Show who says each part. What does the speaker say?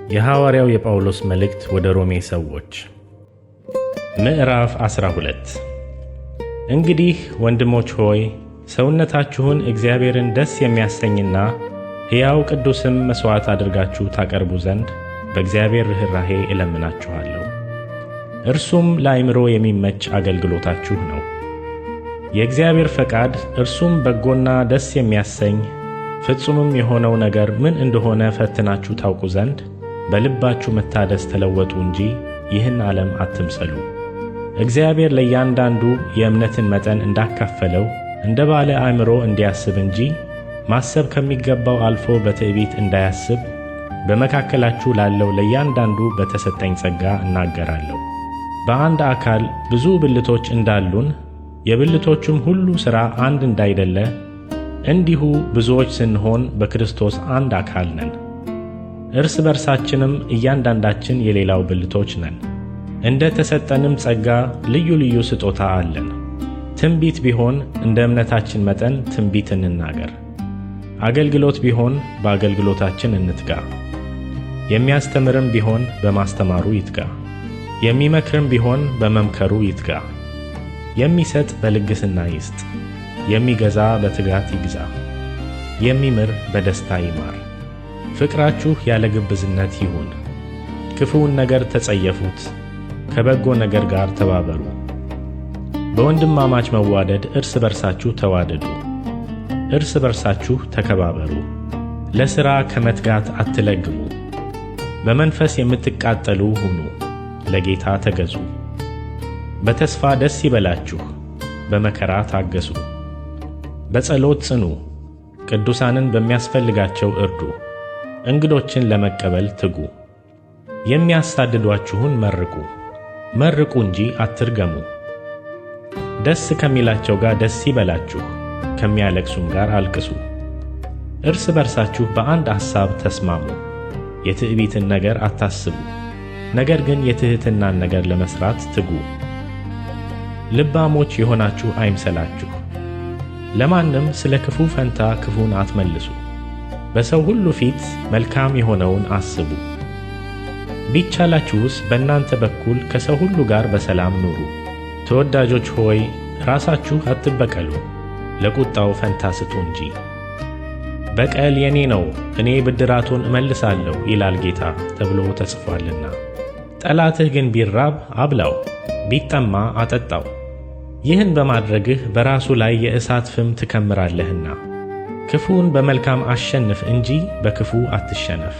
Speaker 1: የሐዋርያው የጳውሎስ መልእክት ወደ ሮሜ ሰዎች ምዕራፍ 12። እንግዲህ ወንድሞች ሆይ ሰውነታችሁን እግዚአብሔርን ደስ የሚያሰኝና ሕያው ቅዱስም መሥዋዕት አድርጋችሁ ታቀርቡ ዘንድ በእግዚአብሔር ርኅራኄ እለምናችኋለሁ። እርሱም ለአእምሮ የሚመች አገልግሎታችሁ ነው። የእግዚአብሔር ፈቃድ እርሱም በጎና ደስ የሚያሰኝ ፍጹምም የሆነው ነገር ምን እንደሆነ ፈትናችሁ ታውቁ ዘንድ በልባችሁ መታደስ ተለወጡ እንጂ ይህን ዓለም አትምሰሉ። እግዚአብሔር ለእያንዳንዱ የእምነትን መጠን እንዳካፈለው እንደ ባለ አእምሮ እንዲያስብ እንጂ ማሰብ ከሚገባው አልፎ በትዕቢት እንዳያስብ በመካከላችሁ ላለው ለእያንዳንዱ በተሰጠኝ ጸጋ እናገራለሁ። በአንድ አካል ብዙ ብልቶች እንዳሉን የብልቶቹም ሁሉ ሥራ አንድ እንዳይደለ እንዲሁ ብዙዎች ስንሆን በክርስቶስ አንድ አካል ነን። እርስ በርሳችንም እያንዳንዳችን የሌላው ብልቶች ነን። እንደ ተሰጠንም ጸጋ ልዩ ልዩ ስጦታ አለን። ትንቢት ቢሆን እንደ እምነታችን መጠን ትንቢት እንናገር። አገልግሎት ቢሆን በአገልግሎታችን እንትጋ። የሚያስተምርም ቢሆን በማስተማሩ ይትጋ። የሚመክርም ቢሆን በመምከሩ ይትጋ። የሚሰጥ በልግስና ይስጥ። የሚገዛ በትጋት ይግዛ። የሚምር በደስታ ይማር። ፍቅራችሁ ያለ ግብዝነት ይሁን። ክፉውን ነገር ተጸየፉት፣ ከበጎ ነገር ጋር ተባበሩ። በወንድማማች መዋደድ እርስ በርሳችሁ ተዋደዱ። እርስ በርሳችሁ ተከባበሩ። ለሥራ ከመትጋት አትለግሙ። በመንፈስ የምትቃጠሉ ሁኑ። ለጌታ ተገዙ። በተስፋ ደስ ይበላችሁ። በመከራ ታገሱ። በጸሎት ጽኑ። ቅዱሳንን በሚያስፈልጋቸው እርዱ። እንግዶችን ለመቀበል ትጉ። የሚያሳድዷችሁን መርቁ። መርቁ እንጂ አትርገሙ። ደስ ከሚላቸው ጋር ደስ ይበላችሁ፣ ከሚያለቅሱም ጋር አልቅሱ። እርስ በርሳችሁ በአንድ ሐሳብ ተስማሙ። የትዕቢትን ነገር አታስቡ፣ ነገር ግን የትሕትናን ነገር ለመሥራት ትጉ። ልባሞች የሆናችሁ አይምሰላችሁ። ለማንም ስለ ክፉ ፈንታ ክፉን አትመልሱ። በሰው ሁሉ ፊት መልካም የሆነውን አስቡ። ቢቻላችሁስ በእናንተ በኩል ከሰው ሁሉ ጋር በሰላም ኑሩ። ተወዳጆች ሆይ ራሳችሁ አትበቀሉ፣ ለቁጣው ፈንታ ስጡ እንጂ። በቀል የኔ ነው፣ እኔ ብድራቱን እመልሳለሁ ይላል ጌታ ተብሎ ተጽፏልና። ጠላትህ ግን ቢራብ አብላው፣ ቢጠማ አጠጣው። ይህን በማድረግህ በራሱ ላይ የእሳት ፍም ትከምራለህና። ክፉውን በመልካም አሸንፍ እንጂ በክፉ አትሸነፍ።